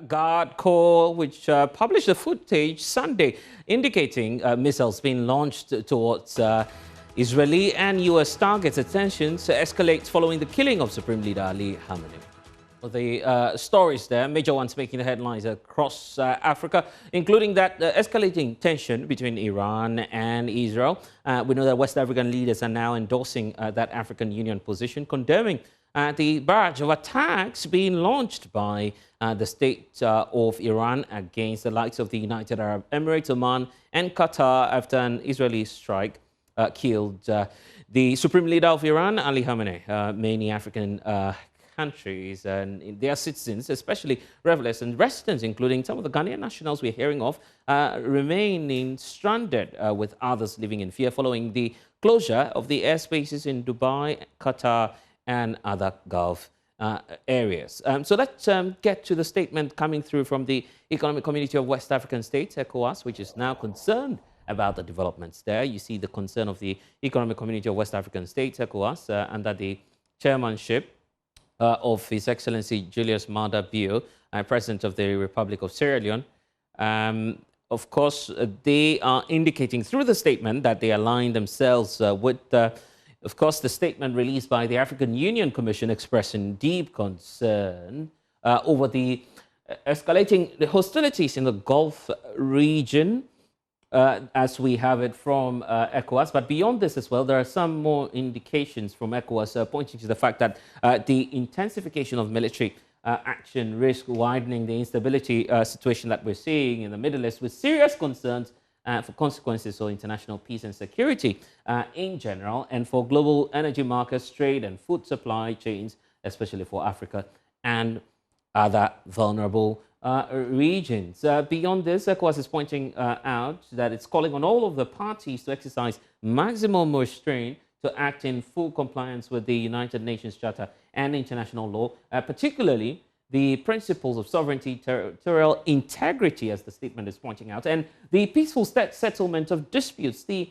Guard Corps, which published a footage Sunday indicating missiles being launched towards Israeli and U.S. targets. Tensions escalate following the killing of Supreme Leader Ali Khamenei. The stories there, major ones making the headlines across Africa, including that escalating tension between Iran and Israel. We know that West African leaders are now endorsing that African Union position, condemning the barrage of attacks being launched by the state of Iran against the likes of the United Arab Emirates, Oman and Qatar after an Israeli strike killed the Supreme Leader of Iran, Ali Khamenei. Many African countries and their citizens, especially revelers and residents, including some of the Ghanaian nationals we're hearing of, remaining stranded, with others living in fear following the closure of the airspaces in Dubai, Qatar, and other Gulf areas. So let's get to the statement coming through from the Economic Community of West African States, ECOWAS, which is now concerned about the developments there. You see the concern of the Economic Community of West African States, ECOWAS, under the chairmanship of His Excellency Julius Maada Bio, President of the Republic of Sierra Leone. Of course, they are indicating through the statement that they align themselves with, of course, the statement released by the African Union Commission expressing deep concern over the escalating the hostilities in the Gulf region, as we have it from ECOWAS. But beyond this as well, there are some more indications from ECOWAS pointing to the fact that the intensification of military action risk widening the instability situation that we're seeing in the Middle East, with serious concerns for consequences for international peace and security in general, and for global energy markets, trade and food supply chains, especially for Africa and other vulnerable regions. Beyond this, ECOWAS is pointing out that it's calling on all of the parties to exercise maximum restraint to act in full compliance with the United Nations Charter and international law, particularly the principles of sovereignty, territorial integrity, as the statement is pointing out, and the peaceful settlement of disputes. The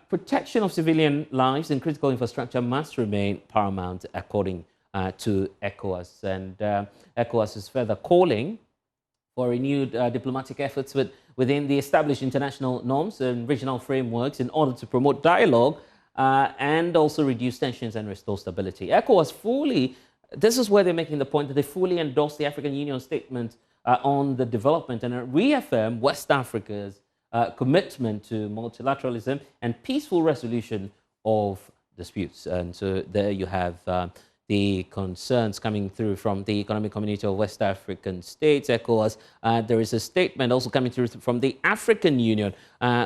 protection of civilian lives and critical infrastructure must remain paramount, according to ECOWAS. And ECOWAS is further calling for renewed diplomatic efforts within the established international norms and regional frameworks in order to promote dialogue and also reduce tensions and restore stability. ECOWAS this is where they're making the point that they fully endorse the African Union statement on the development and reaffirm West Africa's commitment to multilateralism and peaceful resolution of disputes. And so there you have the concerns coming through from the Economic Community of West African States, ECOWAS. There is a statement also coming through from the African Union,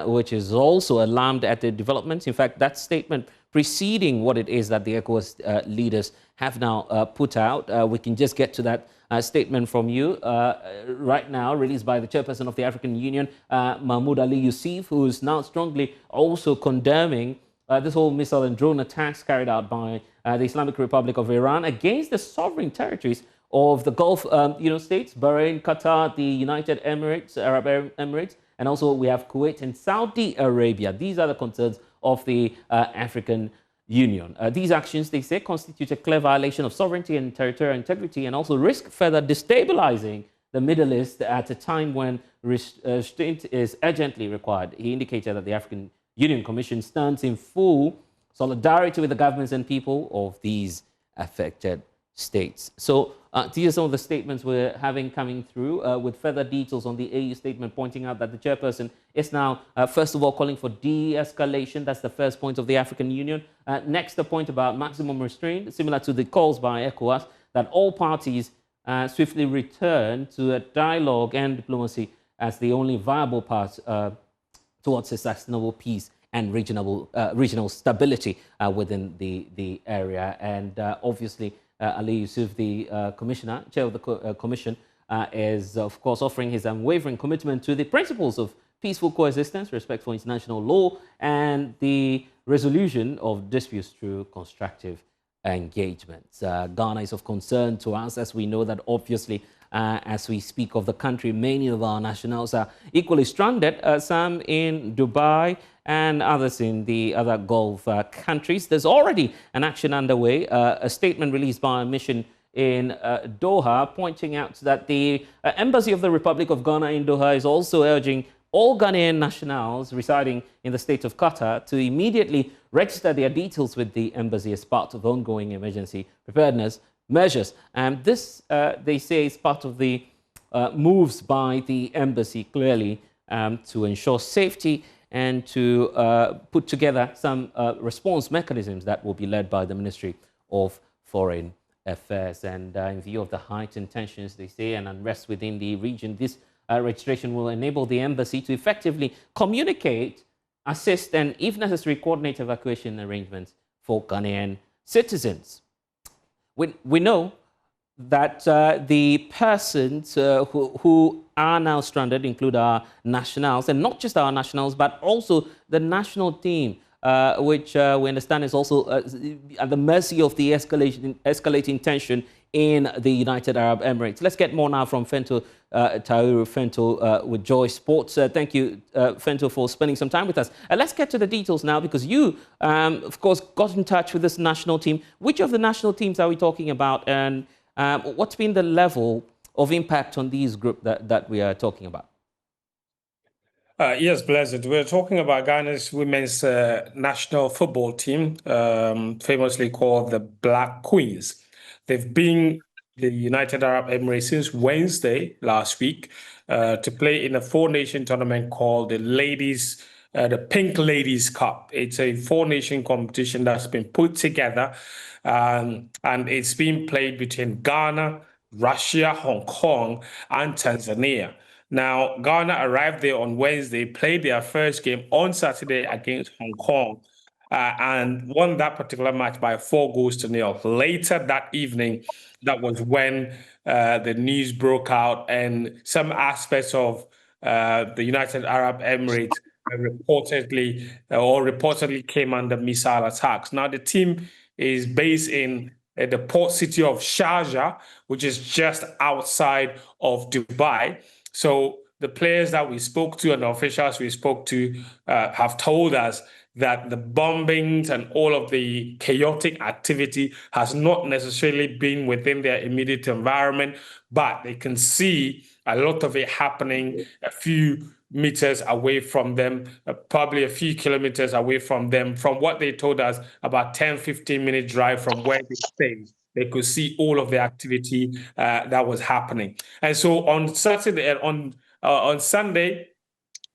which is also alarmed at the developments. In fact, that statement preceding what it is that the ECOWAS leaders have now put out. We can just get to that statement from you right now, released by the chairperson of the African Union, Mahmoud Ali Yusuf, who is now strongly also condemning this whole missile and drone attacks carried out by the Islamic Republic of Iran against the sovereign territories of the Gulf states, Bahrain, Qatar, the United Emirates, Arab Emirates, and also we have Kuwait and Saudi Arabia. These are the concerns of the African Union. These actions, they say, constitute a clear violation of sovereignty and territorial integrity and also risk further destabilizing the Middle East at a time when restraint is urgently required. He indicated that the African Union Commission stands in full solidarity with the governments and people of these affected states. So these are some of the statements we're having coming through, with further details on the AU statement pointing out that the chairperson is now, first of all, calling for de-escalation. That's the first point of the African Union. Next, the point about maximum restraint, similar to the calls by ECOWAS, that all parties swiftly return to a dialogue and diplomacy as the only viable path towards a sustainable peace and regional stability within the area. And obviously, Ali Yusuf, the commissioner, chair of the commission, is, of course, offering his unwavering commitment to the principles of peaceful coexistence, respect for international law, and the resolution of disputes through constructive engagements. Ghana is of concern to us, as we know that, obviously, as we speak of the country, many of our nationals are equally stranded, some in Dubai and others in the other Gulf countries. There's already an action underway, a statement released by a mission in Doha, pointing out that the Embassy of the Republic of Ghana in Doha is also urging all Ghanaian nationals residing in the state of Qatar to immediately register their details with the embassy as part of ongoing emergency preparedness measures. And this, they say, is part of the moves by the embassy, clearly, to ensure safety and to put together some response mechanisms that will be led by the Ministry of Foreign Affairs. And in view of the heightened tensions, they say, and unrest within the region, this registration will enable the embassy to effectively communicate, assist, and, if necessary, coordinate evacuation arrangements for Ghanaian citizens. We know that the persons who are now stranded include our nationals, and not just our nationals, but also the national team, which we understand is also at the mercy of the escalating tension in the United Arab Emirates. Let's get more now from Fento Tauru Fento with Joy Sports. Thank you, Fento, for spending some time with us. Let's get to the details now, because you, of course, got in touch with this national team. Which of the national teams are we talking about, and what's been the level of impact on these groups that we are talking about? Yes, Blessed. We're talking about Ghana's women's national football team, famously called the Black Queens. They've been the United Arab Emirates since Wednesday last week to play in a four-nation tournament called the Pink Ladies Cup. It's a four-nation competition that's been put together, and it's being played between Ghana, Russia, Hong Kong, and Tanzania. Now, Ghana arrived there on Wednesday, played their first game on Saturday against Hong Kong, and won that particular match by 4-0. Later that evening, that was when the news broke out, and some aspects of the United Arab Emirates reportedly came under missile attacks. Now, the team is based in the port city of Sharjah, which is just outside of Dubai. So the players that we spoke to and the officials we spoke to have told us that the bombings and all of the chaotic activity has not necessarily been within their immediate environment, but they can see a lot of it happening a few meters away from them, probably a few kilometers away from them. From what they told us, about 10-15-minute drive from where they stay, they could see all of the activity that was happening. And so on Saturday and on Sunday,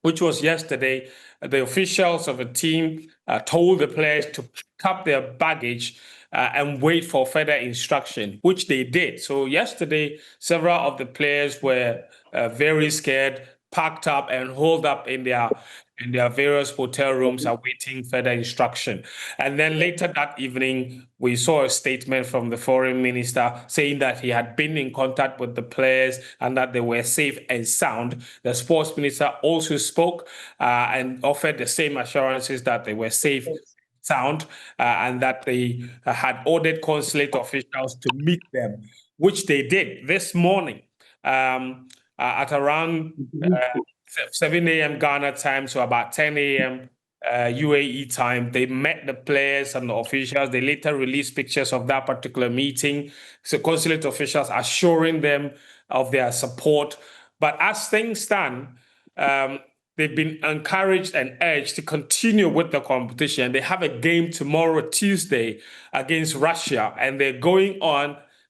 which was yesterday, the officials of the team told the players to pick up their baggage and wait for further instruction, which they did. So yesterday, several of the players were very scared, packed up and holed up in their various hotel rooms awaiting further instruction. And then later that evening, we saw a statement from the foreign minister saying that he had been in contact with the players and that they were safe and sound. The sports minister also spoke and offered the same assurances that they were safe, sound, and that they had ordered consulate officials to meet them, which they did this morning. At around 7 a.m. Ghana time, so about 10 a.m. UAE time, they met the players and the officials. They later released pictures of that particular meeting. So consulate officials assuring them of their support. But as things stand, they've been encouraged and urged to continue with the competition. They have a game tomorrow, Tuesday, against Russia, and they're going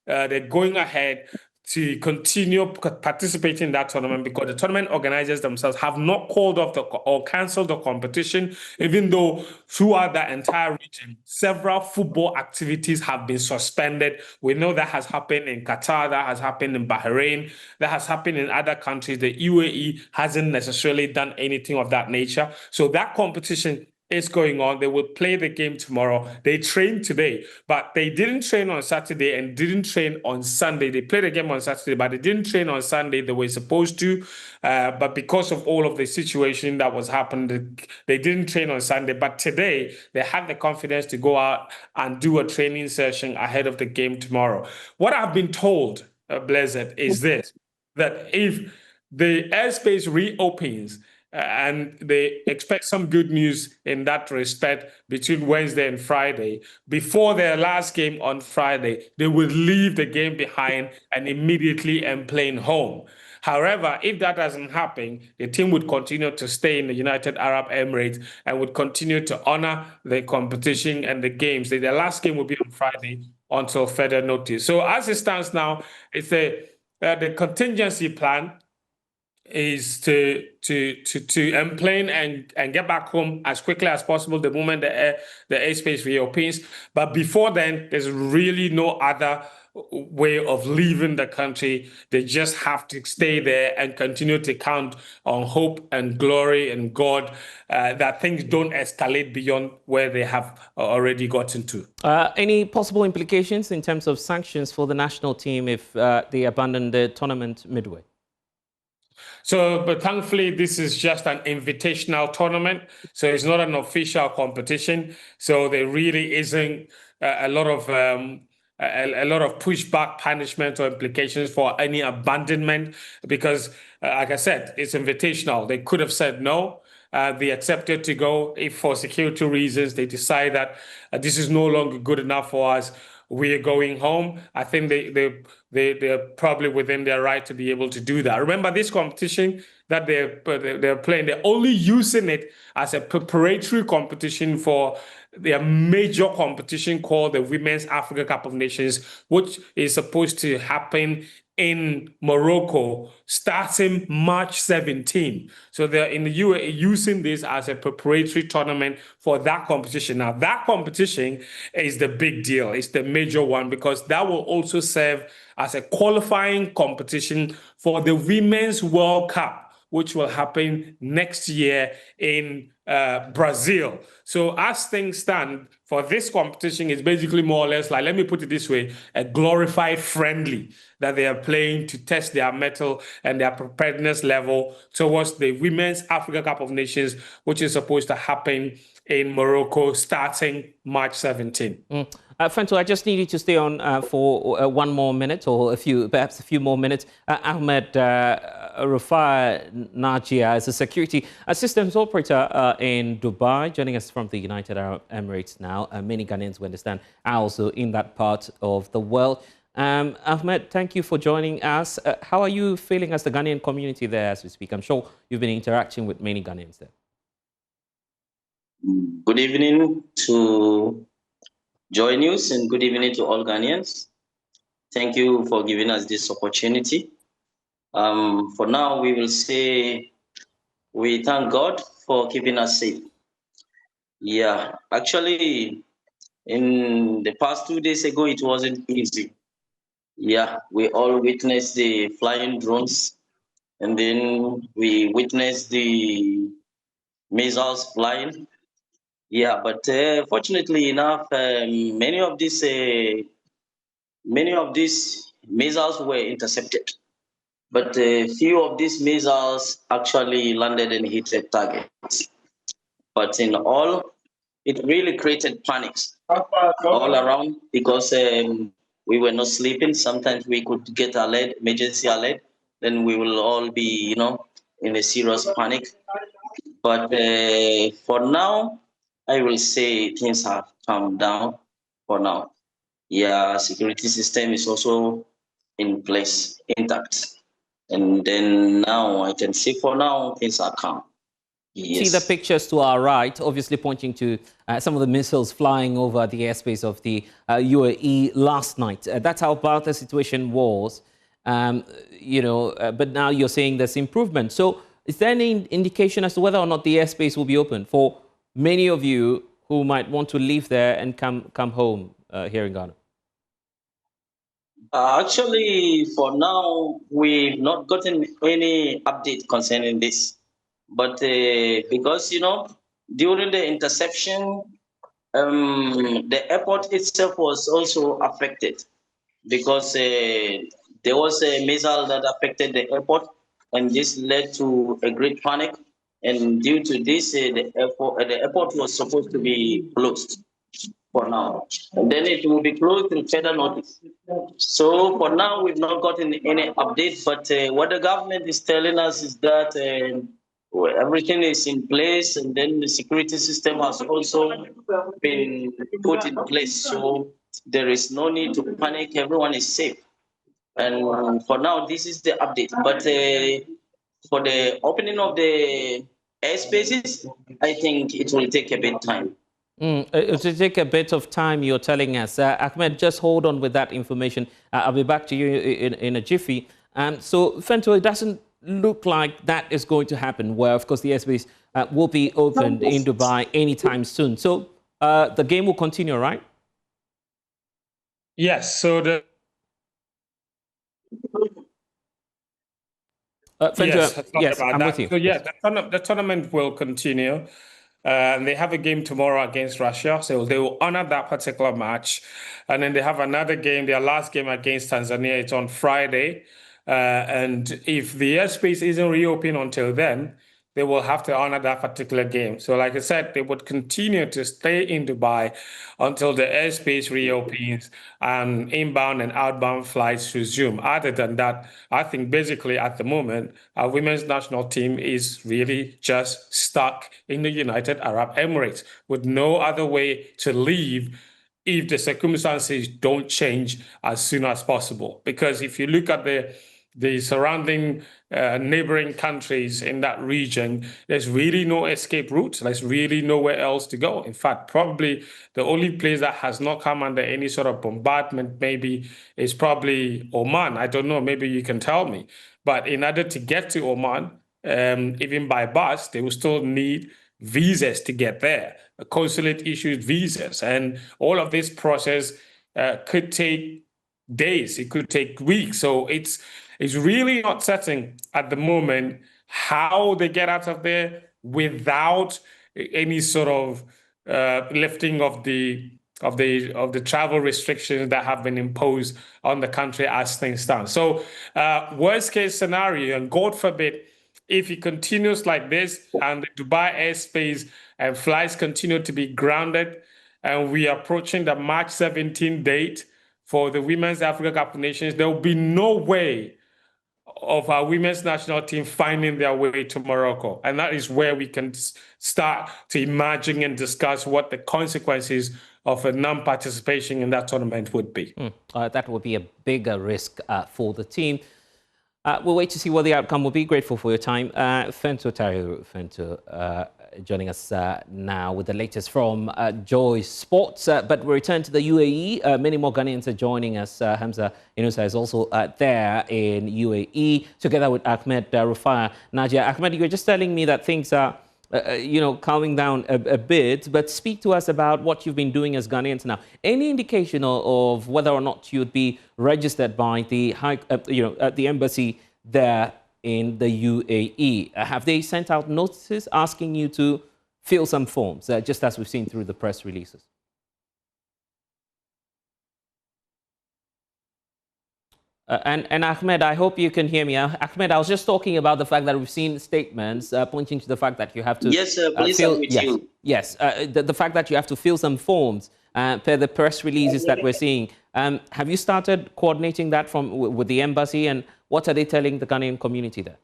ahead to continue participating in that tournament because the tournament organizers themselves have not called off or canceled the competition, even though throughout the entire region, several football activities have been suspended. We know that has happened in Qatar, that has happened in Bahrain, that has happened in other countries. The UAE hasn't necessarily done anything of that nature. So that competition is going on. They will play the game tomorrow. They trained today, but they didn't train on Saturday and didn't train on Sunday. They played the game on Saturday, but they didn't train on Sunday. They were supposed to, but because of all of the situation that was happening, they didn't train on Sunday. But today, they have the confidence to go out and do a training session ahead of the game tomorrow. What I've been told, Blessed, is this, that if the airspace reopens and they expect some good news in that respect between Wednesday and Friday. Before their last game on Friday, they would leave the game behind and immediately and playing home. However, if that doesn't happen, the team would continue to stay in the United Arab Emirates and would continue to honor the competition and the games. Their last game will be on Friday until further notice. So as it stands now, it's the contingency plan is to plane and get back home as quickly as possible the moment the airspace reopens. But before then, there's really no other way of leaving the country. They just have to stay there and continue to count on hope and glory and God that things don't escalate beyond where they have already gotten to. Any possible implications in terms of sanctions for the national team if they abandon the tournament midway? So, but thankfully, this is just an invitational tournament. So it's not an official competition. So there really isn't a lot of pushback, punishment, or implications for any abandonment because, like I said, it's invitational. They could have said no. They accepted to go if for security reasons they decide that this is no longer good enough for us. We're going home. I think they're probably within their right to be able to do that. Remember, this competition that they're playing, they're only using it as a preparatory competition for their major competition called the Women's Africa Cup of Nations, which is supposed to happen in Morocco starting March 17. So they're in the UAE using this as a preparatory tournament for that competition. Now, that competition is the big deal. It's the major one because that will also serve as a qualifying competition for the Women's World Cup, which will happen next year in Brazil. So as things stand for this competition, it's basically more or less like, let me put it this way, a glorified friendly that they are playing to test their mettle and their preparedness level towards the Women's Africa Cup of Nations, which is supposed to happen in Morocco starting March 17. Fento, I just need you to stay on for one more minute or perhaps a few more minutes. Ahmed Rufai Najia is a security systems operator in Dubai, joining us from the United Arab Emirates now. Many Ghanaians, we understand, are also in that part of the world. Ahmed, thank you for joining us. How are you feeling as the Ghanaian community there as we speak? I'm sure you've been interacting with many Ghanaians there. Good evening to JoyNews and good evening to all Ghanaians. Thank you for giving us this opportunity. For now, we will say we thank God for keeping us safe. Yeah, actually, in the past 2 days ago, it wasn't easy. Yeah, we all witnessed the flying drones, and then we witnessed the missiles flying. Yeah, but fortunately enough, many of these missiles were intercepted. But a few of these missiles actually landed and hit the targets. But in all, it really created panics all around because we were not sleeping. Sometimes we could get alert, emergency alert, then we will all be, in a serious panic. But for now, I will say things have calmed down for now. Yeah, security system is also in place, intact. And then now I can say for now, things are calm. Yes. See the pictures to our right, obviously pointing to some of the missiles flying over the airspace of the UAE last night. That's how bad the situation was, but now you're saying there's improvement. So is there any indication as to whether or not the airspace will be open for many of you who might want to leave there and come home here in Ghana? Actually, for now, we've not gotten any update concerning this. But because, during the interception, the airport itself was also affected because there was a missile that affected the airport, and this led to a great panic. And due to this, the airport was supposed to be closed for now, and then it will be closed till further notice. So for now, we've not gotten any update, but what the government is telling us is that where everything is in place, and then the security system has also been put in place. So there is no need to panic. Everyone is safe. And for now, this is the update. But for the opening of the airspaces, I think it will take a bit time. It will take a bit of time, you're telling us. Ahmed, just hold on with that information. I'll be back to you in a jiffy. So, Fento, it doesn't look like that is going to happen, where, of course, the airspace will be opened in Dubai anytime soon. So, the game will continue, right? Yes, so Fento, yes, about I'm that. with you. So yeah, the tournament will continue. And they have a game tomorrow against Russia, so they will honor that particular match. And then they have another game, their last game against Tanzania. It's on Friday. And if the airspace isn't reopened until then, they will have to honor that particular game. So like I said, they would continue to stay in Dubai until the airspace reopens and inbound and outbound flights resume. Other than that, I think basically at the moment, our women's national team is really just stuck in the United Arab Emirates with no other way to leave if the circumstances don't change as soon as possible. Because if you look at the surrounding neighboring countries in that region, there's really no escape route. There's really nowhere else to go. In fact, probably the only place that has not come under any sort of bombardment maybe is probably Oman. I don't know, maybe you can tell me. But in order to get to Oman, even by bus, they will still need visas to get there, consulate issued visas. And all of this process could take days, it could take weeks. So it's really not certain at the moment how they get out of there without any sort of lifting of the travel restrictions that have been imposed on the country as things stand. So worst case scenario, and God forbid, if it continues like this and the Dubai airspace and flights continue to be grounded, and we are approaching the March 17 date for the Women's Africa Cup of Nations, there will be no way of our women's national team finding their way to Morocco. And that is where we can start to imagine and discuss what the consequences of a non-participation in that tournament would be. That would be a bigger risk for the team. We'll wait to see what the outcome will be. Grateful for your time. Fento Tayo, joining us now with the latest from Joy Sports. But we return to the UAE. Many more Ghanaians are joining us. Hamza Inusa is also there in UAE, together with Ahmed Rufai. Nadia, Ahmed, you were just telling me that things are calming down a bit, but speak to us about what you've been doing as Ghanaians now. Any indication of whether or not you'd be registered by the the embassy there in the UAE? Have they sent out notices asking you to fill some forms, just as we've seen through the press releases? And Ahmed, I hope you can hear me. Ahmed, I was just talking about the fact that we've seen statements pointing to the fact that you have to yes, please fill. with Yes, you. yes. The fact that you have to fill some forms per the press releases that we're seeing. Have you started coordinating that with the embassy, and what are they telling the Ghanaian community there?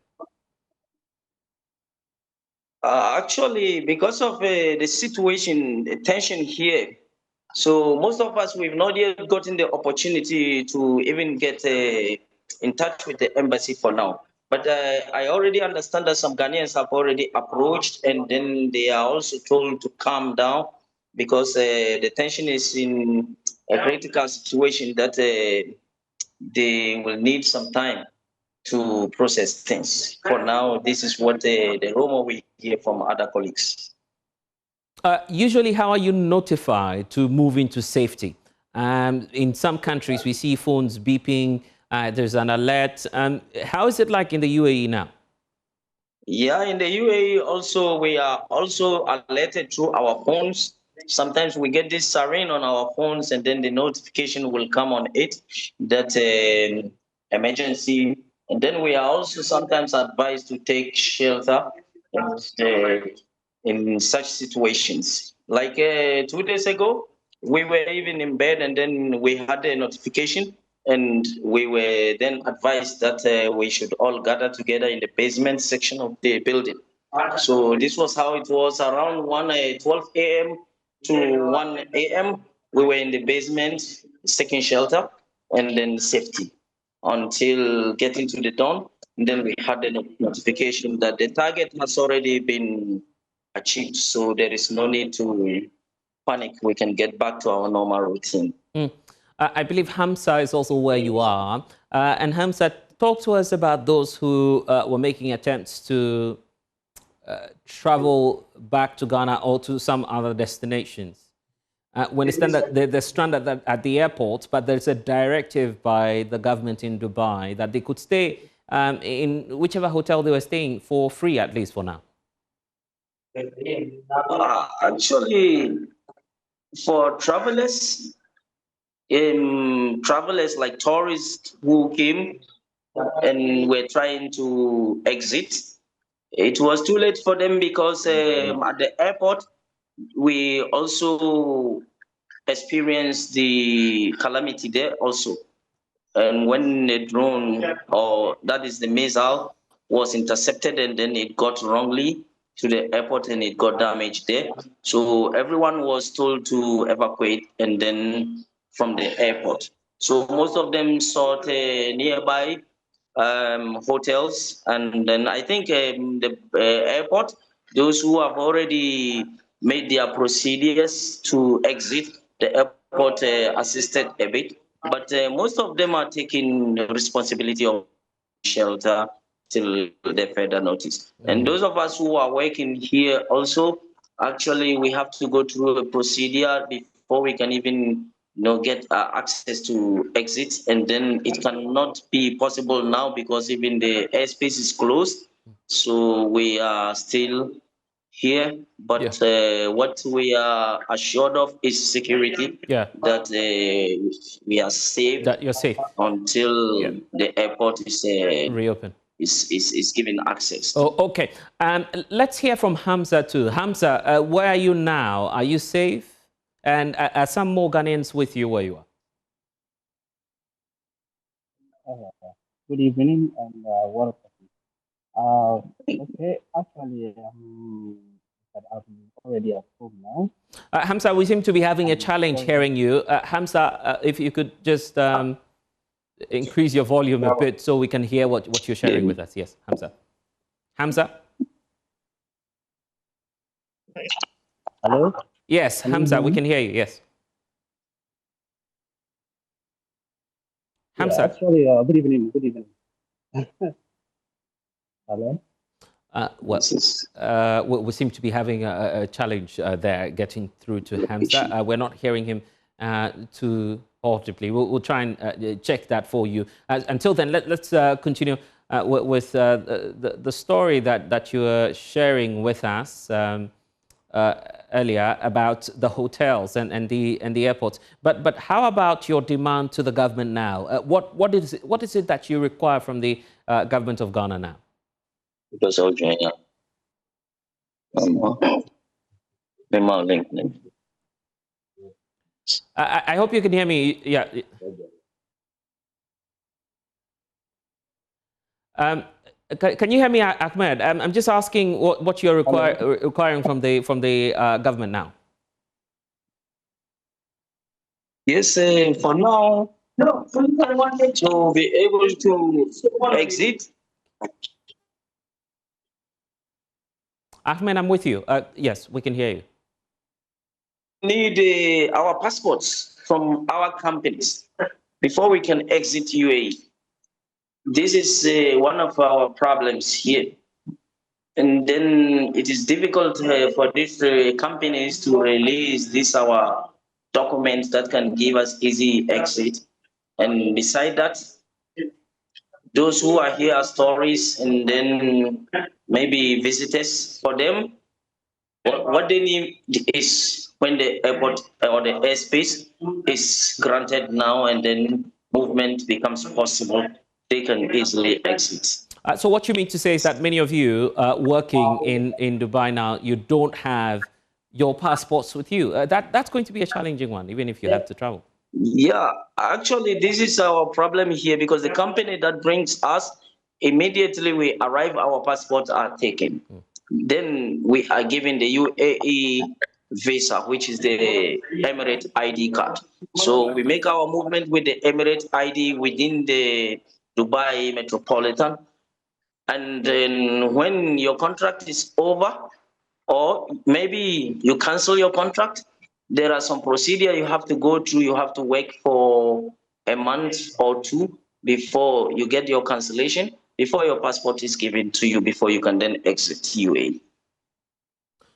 Actually, because of the situation, the tension here, so most of us, we've not yet gotten the opportunity to even get in touch with the embassy for now. But I already understand that some Ghanaians have already approached, and then they are also told to calm down because the tension is in a critical situation that they will need some time to process things. For now, this is what the rumor we hear from other colleagues. Usually, how are you notified to move into safety? In some countries, we see phones beeping, there's an alert. How is it like in the UAE now? Yeah, in the UAE also, we are also alerted through our phones. Sometimes we get this siren on our phones, and then the notification will come on it that emergency. And then we are also sometimes advised to take shelter in such situations. Like 2 days ago, we were even in bed, and then we had a notification, and we were then advised that we should all gather together in the basement section of the building. So this was how it was around 12 a.m. to 1 a.m. We were in the basement, taking shelter and then safety until getting to the dawn. And then we had the notification that the target has already been achieved. So there is no need to panic. We can get back to our normal routine. I believe Hamza is also where you are. And Hamza, talk to us about those who were making attempts to travel back to Ghana or to some other destinations. We understand that they're stranded at the airport, but there's a directive by the government in Dubai that they could stay in whichever hotel they were staying for free, at least for now. Actually, for travelers, travelers like tourists who came and were trying to exit, it was too late for them because at the airport, we also experienced the calamity there also. And when the drone, or that is the missile, was intercepted and then it got wrongly to the airport and it got damaged there. So everyone was told to evacuate and then from the airport. So most of them sought nearby hotels, and then I think the airport, those who have already made their procedures to exit the airport assisted a bit, but most of them are taking the responsibility of shelter till the further notice. And those of us who are working here also, actually, we have to go through a procedure before we can even get access to exit, and then it cannot be possible now because even the airspace is closed. So we are still here, but what we are assured of is security. That we are safe. That you're safe until the airport is reopen. Is given access. Oh, okay. Let's hear from Hamza too. Hamza, where are you now? Are you safe? And are some more Ghanaians with you where you are? Good evening and welcome. Okay, actually, I'm already at home now. Hamza, we seem to be having a challenge hearing you. Hamza, if you could just increase your volume a bit so we can hear what you're sharing with us. Yes, Hamza. Hamza? Hello? Yes, Hamza, we can hear you. Yes. Hamza? Yeah, actually, good evening. Good evening. Hello? We seem to be having a challenge there getting through to Hamza. We're not hearing him too audibly. We'll try and check that for you. Until then, let's continue with the story that you were sharing with us earlier about the hotels and the airports. But how about your demand to the government now? What is it that you require from the government of Ghana now? Because of China. I hope you can hear me. Yeah. Can you hear me, Ahmed? I'm just asking what you're requiring from the government now. Yes, for now, to be able to exit. Ahmed, I'm with you. Yes, we can hear you. Need our passports from our companies before we can exit UAE. This is one of our problems here. And then it is difficult for these companies to release our documents that can give us easy exit. And beside that, those who are here as tourists and then maybe visitors, for them, what they need is when the airport or the airspace is granted now and then movement becomes possible, they can easily exit. So what you mean to say is that many of you working in Dubai now, you don't have your passports with you. That's going to be a challenging one, even if you have to travel. Yeah, actually, this is our problem here because the company that brings us, immediately we arrive, our passports are taken. then we are given the UAE visa, which is the Emirate ID card. So we make our movement with the Emirate ID within the Dubai metropolitan. And then when your contract is over, or maybe you cancel your contract, there are some procedure you have to go through. You have to wait for a month or two before you get your cancellation, before your passport is given to you, before you can then exit UAE.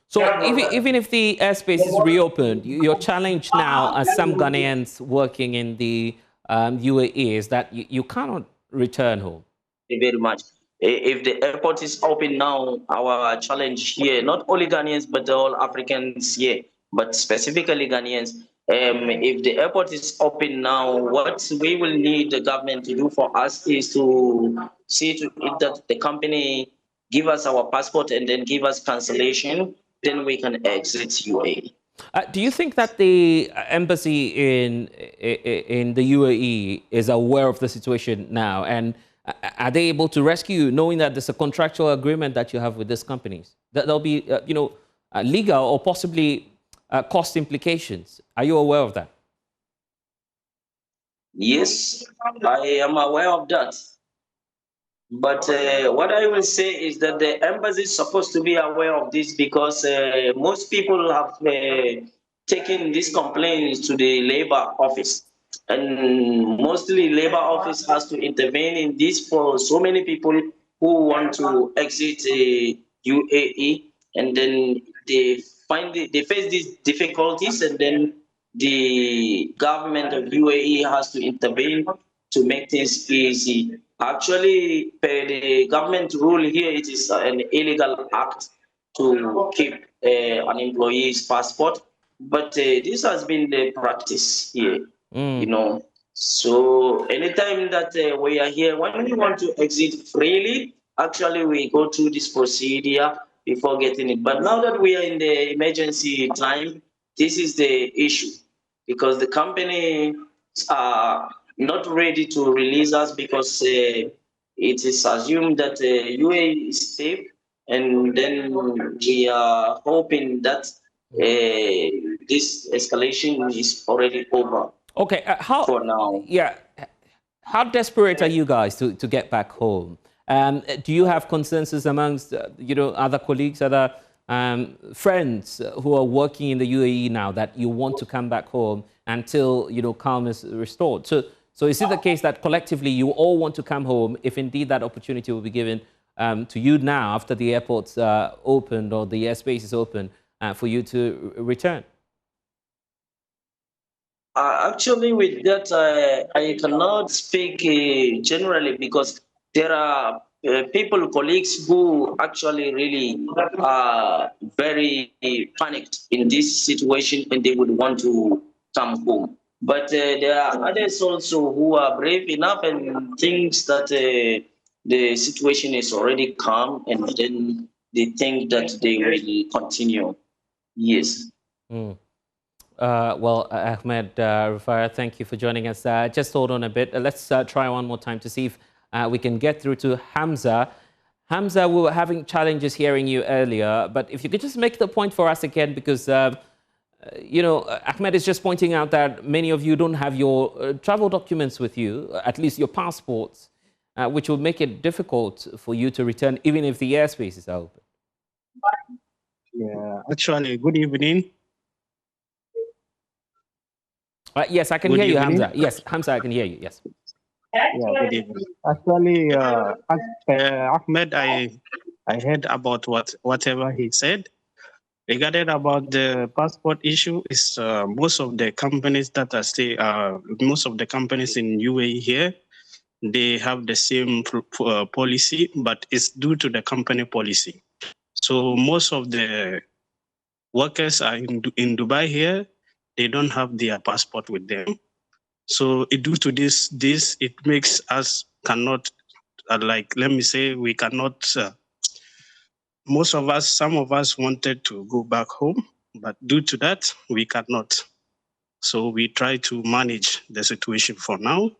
So even if the airspace is reopened, your challenge now, as some Ghanaians working in the UAE, is that you cannot return home. Very much. If the airport is open now, our challenge here, not only Ghanaians, but all Africans here, but specifically Ghanaians, if the airport is open now, what we will need the government to do for us is to see to it that the company give us our passport and then give us cancellation, then we can exit UAE. Do you think that the embassy in the UAE is aware of the situation now, and are they able to rescue you, knowing that there's a contractual agreement that you have with these companies? That there'll be, legal or possibly cost implications. Are you aware of that? Yes, I am aware of that. But what I will say is that the embassy is supposed to be aware of this, because most people have taken these complaints to the labor office. And mostly labor office has to intervene in this for so many people who want to exit UAE, and then they face these difficulties, and then the government of UAE has to intervene to make things easy. Actually, per the government rule here, it is an illegal act to keep an employee's passport. But this has been the practice here, you know. So anytime that we are here, when we want to exit freely, actually we go through this procedure before getting it. But now that we are in the emergency time, this is the issue, because the company are not ready to release us, because it is assumed that UAE is safe, and then we are hoping that this escalation is already over. Okay, For now. Yeah, how desperate are you guys to get back home? Do you have consensus amongst other colleagues, other friends who are working in the UAE now, that you want to come back home until calm is restored? So is it the case that collectively you all want to come home, if indeed that opportunity will be given to you now after the airport's opened or the airspace is open for you to return? Actually, with that, I cannot speak generally, because there are people, colleagues, who actually really are very panicked in this situation, and they would want to come home. But there are others also who are brave enough and thinks that the situation is already calm, and then they think that they will continue. Yes. Ahmed Rufai, thank you for joining us. Just hold on a bit. Let's try one more time to see if we can get through to Hamza. Hamza, we were having challenges hearing you earlier, but if you could just make the point for us again, because, Ahmed is just pointing out that many of you don't have your travel documents with you, at least your passports, which will make it difficult for you to return, even if the airspaces are open. Yeah, actually, good evening. Yes, I can hear you, Hamza. Yes, Hamza, I can hear you. Yes. Yeah, good evening. Actually, Ahmed, I heard about whatever he said. Regarding about the passport issue, is most of the companies that are most of the companies in UAE here, they have the same policy, but it's due to the company policy. So most of the workers are in Dubai here, they don't have their passport with them. So due to this it makes us cannot, let me say, we cannot. Some of us wanted to go back home, but due to that, we cannot. So we try to manage the situation for now,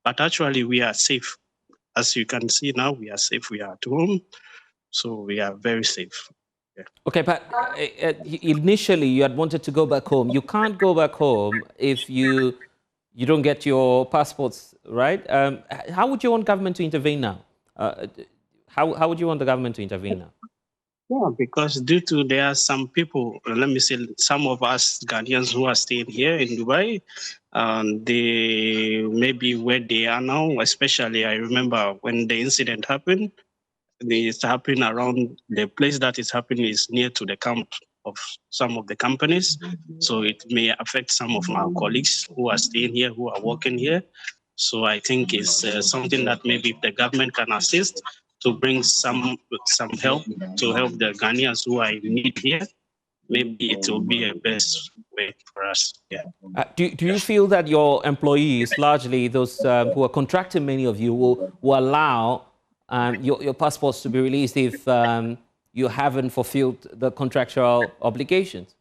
but actually we are safe. As you can see now, we are safe. We are at home, so we are very safe. Yeah. Okay, but initially you had wanted to go back home. You can't go back home if you don't get your passports, right? How would you want government to intervene now? Uh, how would you want the government to intervene now? Yeah, because due to there are some people, let me say, some of us Ghanaians who are staying here in Dubai, they maybe where they are now. Especially, I remember when the incident happened. It's happening around the place that is happening is near to the camp of some of the companies, so it may affect some of my colleagues who are staying here, who are working here. So I think it's something that maybe the government can assist to bring some help to help the Ghanaians who are in need here. Maybe it will be a best way for us. Yeah. Do you feel that your employees, largely those who are contracting many of you, will allow your passports to be released if you haven't fulfilled the contractual obligations?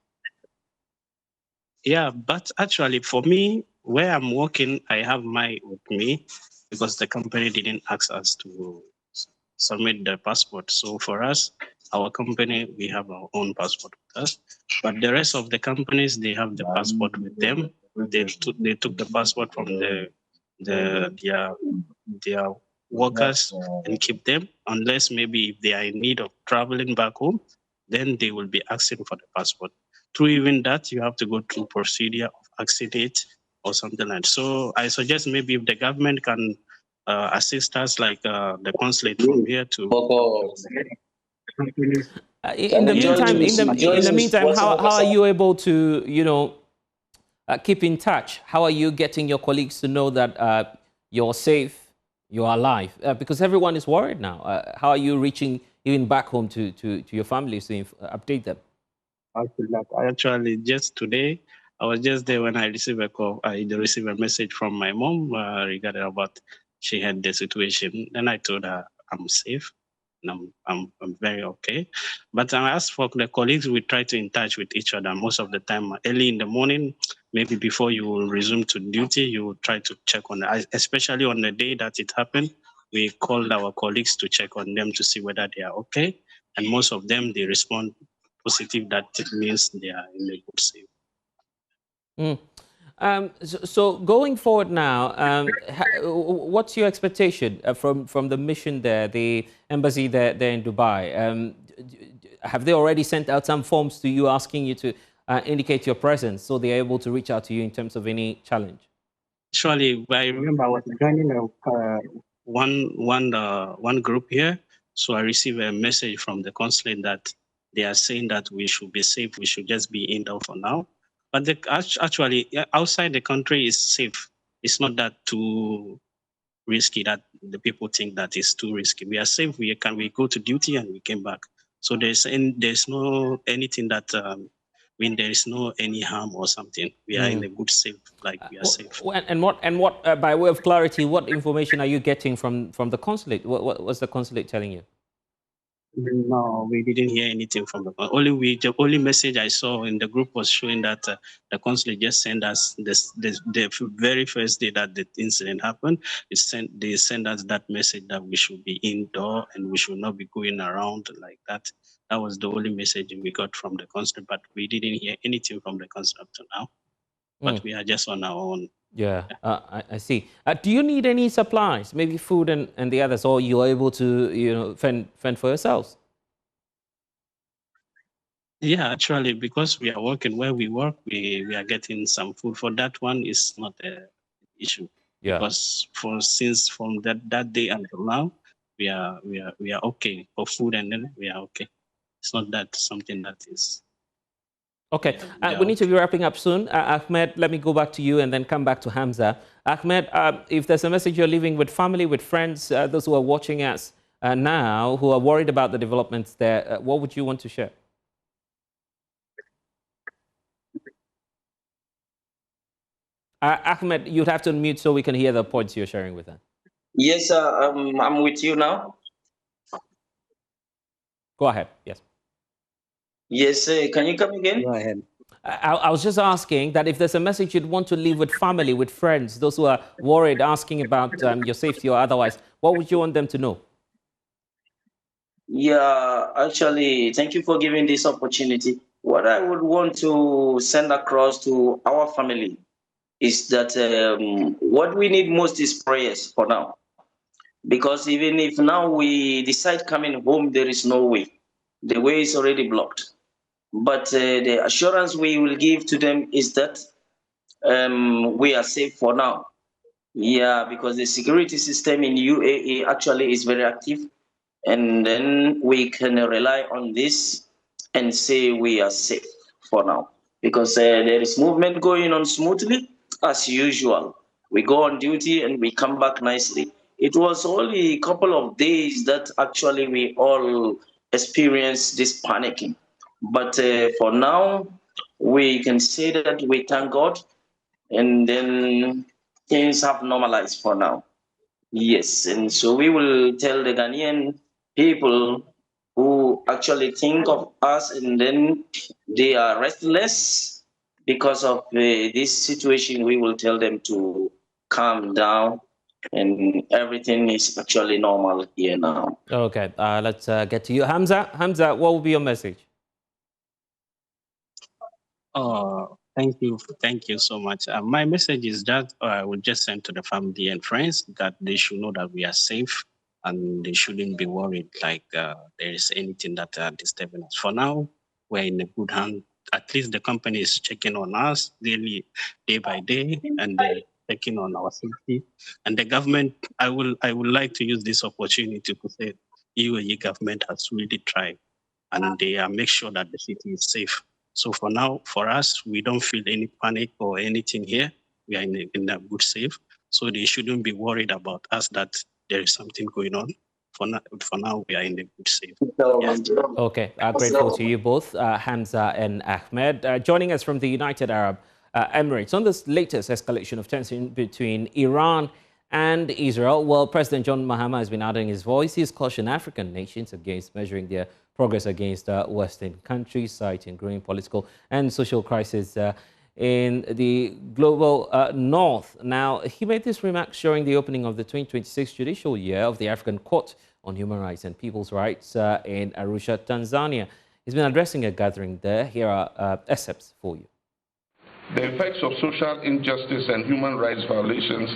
Yeah, but actually, for me, where I'm working, I have my with me because the company didn't ask us to submit the passport. So for us, our company, we have our own passport with us. But the rest of the companies, they have the passport with them. They took the passport from their workers and keep them unless maybe if they are in need of traveling back home, then they will be asking for the passport. Through even that, you have to go through procedure of asking it or something like that. So I suggest maybe if the government can assist us, like the consulate from here to companies. In the meantime, how are you able to, keep in touch? How are you getting your colleagues to know that you're safe, you're alive? Because everyone is worried now. How are you reaching even back home to your families to update them? I actually just today, I was just there when I received a call. I received a message from my mom regarding about she had the situation. Then I told her I'm safe and I'm very okay. But as for the colleagues, we try to in touch with each other most of the time. Early in the morning, maybe before you will resume to duty, you will try to check on, especially on the day that it happened. We called our colleagues to check on them to see whether they are okay. And most of them, they respond positive, that means they are in a good shape. So going forward now, what's your expectation from the mission there, the embassy there in Dubai? Have they already sent out some forms to you asking you to indicate your presence so they're able to reach out to you in terms of any challenge? Actually, I remember I was joining one group here, so I received a message from the consulate that they are saying that we should be safe. We should just be indoor for now. But actually, outside the country is safe. It's not that too risky that the people think that is too risky. We are safe. We go to duty and we came back. So there's no anything that there is no any harm or something. We are in a good safe, like we are safe. And what by way of clarity, what information are you getting from the consulate? What was the consulate telling you? No, we didn't hear anything from the only message I saw in the group was showing that the consulate just sent us the very first day that the incident happened. They sent us that message that we should be indoor and we should not be going around like that. That was the only message we got from the consulate, but we didn't hear anything from the consulate up to now. But we are just on our own. Yeah, I see. Do you need any supplies, maybe food and the others, or you are able to, fend for yourselves? Yeah, actually, because we are working where we work, we are getting some food. For that one, is not an issue. Yeah. Because since from that day until now, we are okay for food, and then we are okay. It's not that something that is. Okay, we need to be wrapping up soon. Ahmed, let me go back to you and then come back to Hamza. Ahmed, if there's a message you're leaving with family, with friends, those who are watching us now, who are worried about the developments there, what would you want to share? Ahmed, you'd have to unmute so we can hear the points you're sharing with us. Yes, I'm with you now. Go ahead, yes. Yes, can you come again? Go ahead. I was just asking that if there's a message you'd want to leave with family, with friends, those who are worried, asking about your safety or otherwise, what would you want them to know? Yeah, actually, thank you for giving this opportunity. What I would want to send across to our family is that what we need most is prayers for now. Because even if now we decide coming home, there is no way. The way is already blocked. But the assurance we will give to them is that we are safe for now. Yeah, because the security system in UAE actually is very active, and then we can rely on this and say we are safe for now because there is movement going on smoothly as usual. We go on duty and we come back nicely. It was only a couple of days that actually we all experienced this panicking, but for now we can say that we thank God, and then things have normalized for now. Yes, and so we will tell the Ghanaian people who actually think of us and then they are restless because of this situation. We will tell them to calm down and everything is actually normal here now. Okay, let's get to you. Hamza, what will be your message? Thank you so much. My message is that I would just send to the family and friends that they should know that we are safe and they shouldn't be worried like there is anything that disturbing us. For now, we're in a good hand. At least the company is checking on us daily, day by day, and they're checking on our safety. And the government, I would like to use this opportunity to say UAE government has really tried and they make sure that the city is safe. So for now, for us, we don't feel any panic or anything here. We are in a good safe. So they shouldn't be worried about us that there is something going on. For now we are in a good safe. Yes. Okay, grateful to you both, Hamza and Ahmed. Joining us from the United Arab Emirates on this latest escalation of tension between Iran and Israel. Well, President John Mahama has been adding his voice. He's cautioned African nations against measuring their progress against Western countries, citing growing political and social crisis in the global north. Now, he made this remark during the opening of the 2026 judicial year of the African Court on Human Rights and People's Rights in Arusha, Tanzania. He's been addressing a gathering there. Here are excerpts for you. The effects of social injustice and human rights violations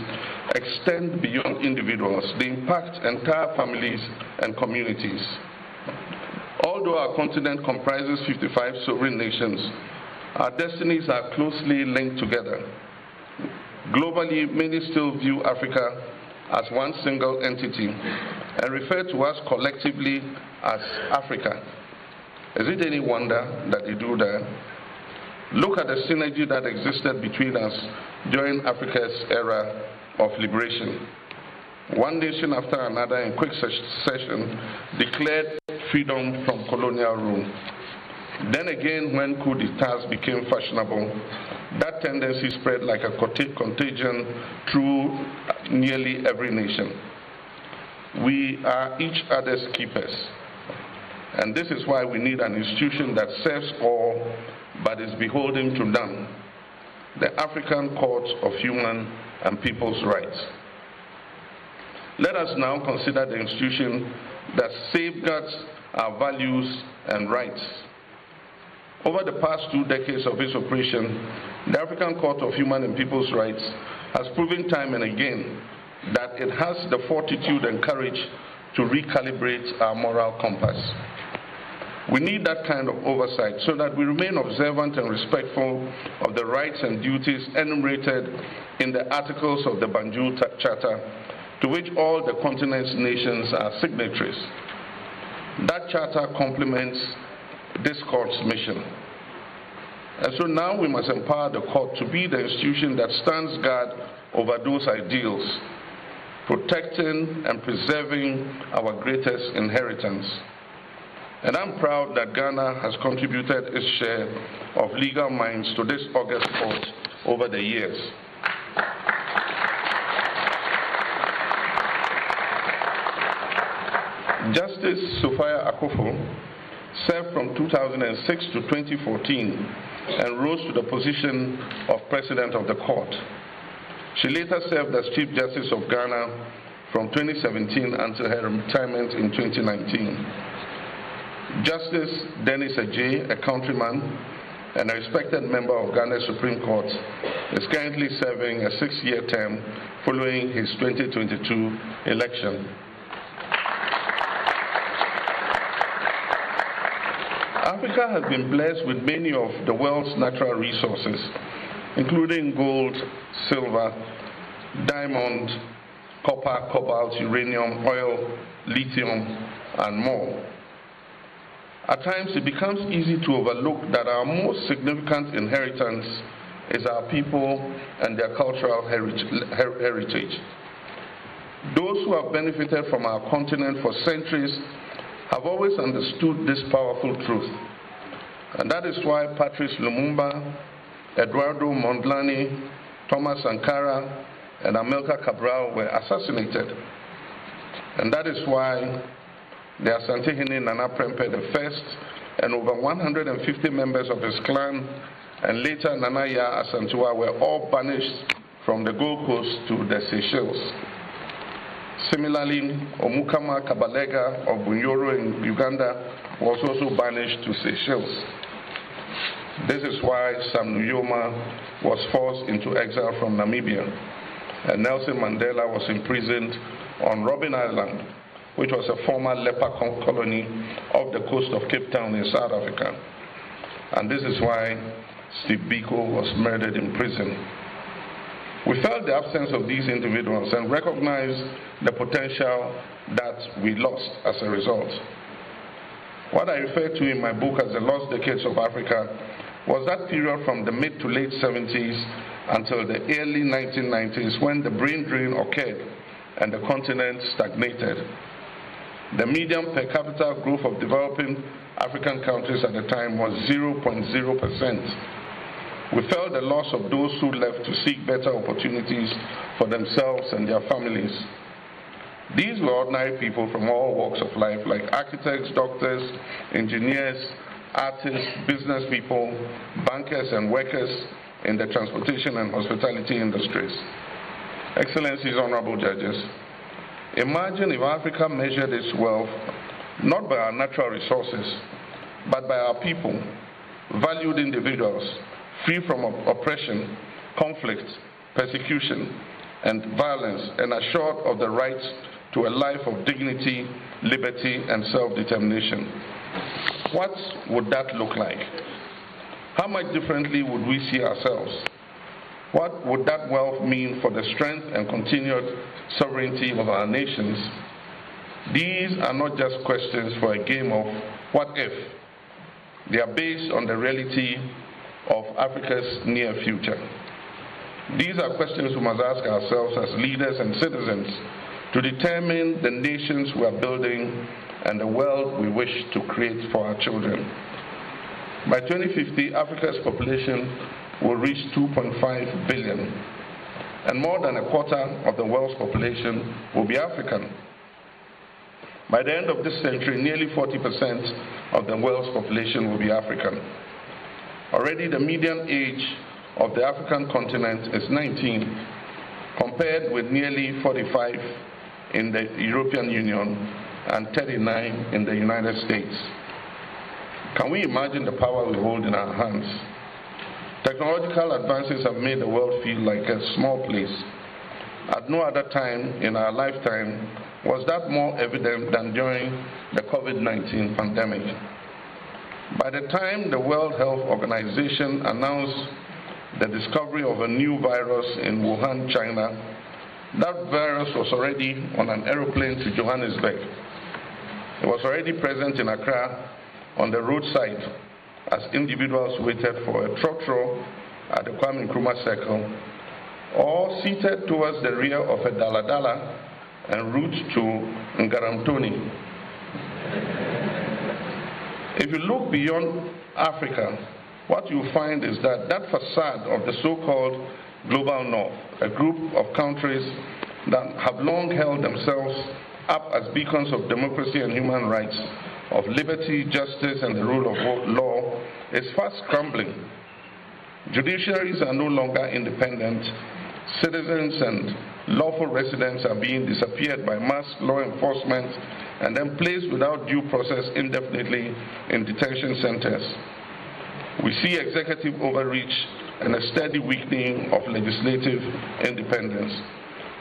extend beyond individuals. They impact entire families and communities. Although our continent comprises 55 sovereign nations, our destinies are closely linked together. Globally, many still view Africa as one single entity and refer to us collectively as Africa. Is it any wonder that they do that? Look at the synergy that existed between us during Africa's era of liberation. One nation after another in quick succession declared freedom from colonial rule. Then again, when coup d'etats became fashionable, that tendency spread like a contagion through nearly every nation. We are each other's keepers. And this is why we need an institution that serves all but is beholden to none, the African Court of Human and People's Rights. Let us now consider the institution that safeguards our values and rights. Over the past 2 decades of its operation, the African Court of Human and People's Rights has proven time and again that it has the fortitude and courage to recalibrate our moral compass. We need that kind of oversight so that we remain observant and respectful of the rights and duties enumerated in the articles of the Banjul Charter, to which all the continent's nations are signatories. That charter complements this court's mission. And so now we must empower the court to be the institution that stands guard over those ideals, protecting and preserving our greatest inheritance. And I'm proud that Ghana has contributed its share of legal minds to this august court over the years. Justice Sophia Akufo served from 2006 to 2014 and rose to the position of President of the Court. She later served as Chief Justice of Ghana from 2017 until her retirement in 2019. Justice Dennis Ajay, a countryman and a respected member of Ghana's Supreme Court, is currently serving a 6-year term following his 2022 election. Africa has been blessed with many of the world's natural resources, including gold, silver, diamond, copper, cobalt, uranium, oil, lithium, and more. At times, it becomes easy to overlook that our most significant inheritance is our people and their cultural heritage. Those who have benefited from our continent for centuries have always understood this powerful truth. And that is why Patrice Lumumba, Eduardo Mondlane, Thomas Sankara, and Amilcar Cabral were assassinated. And that is why the Asantehene Nana Prempeh I and over 150 members of his clan and later Nana Yaa Asantewaa were all banished from the Gold Coast to the Seychelles. Similarly, Omukama Kabalega of Bunyoro in Uganda was also banished to Seychelles. This is why Sam Nujoma was forced into exile from Namibia, and Nelson Mandela was imprisoned on Robben Island, which was a former leper colony off the coast of Cape Town in South Africa. And this is why Steve Biko was murdered in prison. We felt the absence of these individuals and recognized the potential that we lost as a result. What I refer to in my book as the lost decades of Africa was that period from the mid to late 70s until the early 1990s, when the brain drain occurred and the continent stagnated. The median per capita growth of developing African countries at the time was 0.0%. We felt the loss of those who left to seek better opportunities for themselves and their families. These were ordinary people from all walks of life, like architects, doctors, engineers, artists, business people, bankers, and workers in the transportation and hospitality industries. Excellencies, honorable judges, imagine if Africa measured its wealth not by our natural resources, but by our people, valued individuals, free from oppression, conflict, persecution, and violence, and assured of the right to a life of dignity, liberty, and self-determination. What would that look like? How much differently would we see ourselves? What would that wealth mean for the strength and continued sovereignty of our nations? These are not just questions for a game of what if. They are based on the reality of Africa's near future. These are questions we must ask ourselves as leaders and citizens to determine the nations we are building and the world we wish to create for our children. By 2050, Africa's population will reach 2.5 billion, and more than a quarter of the world's population will be African. By the end of this century, nearly 40% of the world's population will be African. Already the median age of the African continent is 19, compared with nearly 45 in the European Union and 39 in the United States. Can we imagine the power we hold in our hands? Technological advances have made the world feel like a small place. At no other time in our lifetime was that more evident than during the COVID-19 pandemic. By the time the World Health Organization announced the discovery of a new virus in Wuhan, China, that virus was already on an aeroplane to Johannesburg. It was already present in Accra on the roadside as individuals waited for a trotro at the Kwame Nkrumah Circle, or seated towards the rear of a daladala en route to Ngaramtoni. If you look beyond Africa, what you find is that that facade of the so-called global north, a group of countries that have long held themselves up as beacons of democracy and human rights, of liberty, justice, and the rule of law, is fast crumbling. Judiciaries are no longer independent. Citizens and Lawful residents are being disappeared by mass law enforcement and then placed without due process indefinitely in detention centers. We see executive overreach and a steady weakening of legislative independence.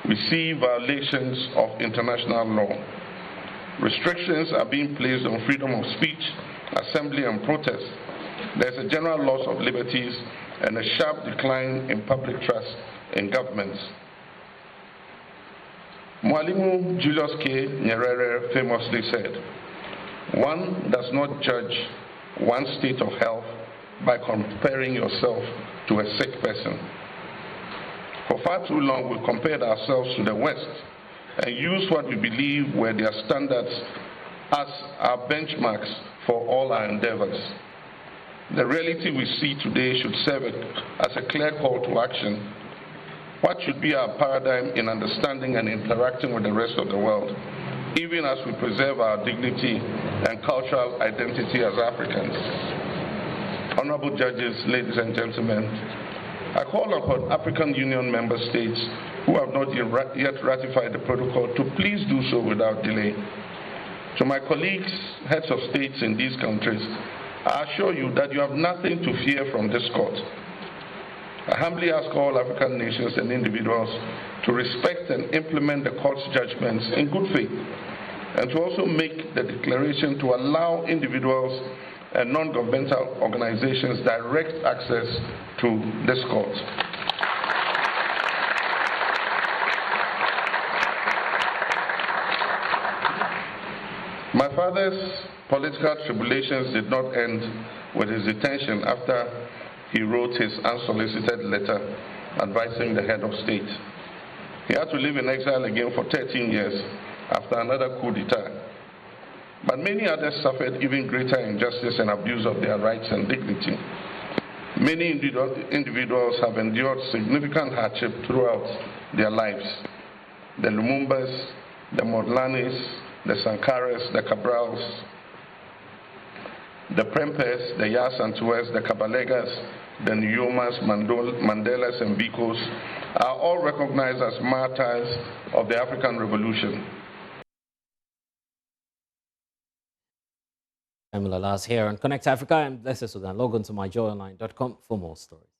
We see violations of international law. Restrictions are being placed on freedom of speech, assembly, and protest. There's a general loss of liberties and a sharp decline in public trust in governments. Mwalimu Julius K. Nyerere famously said, "One does not judge one's state of health by comparing yourself to a sick person." For far too long, we compared ourselves to the West and used what we believe were their standards as our benchmarks for all our endeavors. The reality we see today should serve as a clear call to action. What should be our paradigm in understanding and interacting with the rest of the world, even as we preserve our dignity and cultural identity as Africans? Honorable judges, ladies and gentlemen, I call upon African Union member states who have not yet ratified the protocol to please do so without delay. To my colleagues, heads of states in these countries, I assure you that you have nothing to fear from this court. I humbly ask all African nations and individuals to respect and implement the court's judgments in good faith, and to also make the declaration to allow individuals and non-governmental organizations direct access to this court. My father's political tribulations did not end with his detention after he wrote his unsolicited letter advising the head of state. He had to live in exile again for 13 years after another coup d'etat. But many others suffered even greater injustice and abuse of their rights and dignity. Many individuals have endured significant hardship throughout their lives. The Lumumbas, the Modlanis, the Sankaras, the Cabrals, the Prempes, the Yasantues, the Kabalegas, the Nyomas, Mandelas, and Bikos are all recognized as martyrs of the African Revolution. I'm Lala's here on Connect Africa. I'm Blessed Sudan. Log on to myjoyonline.com for more stories.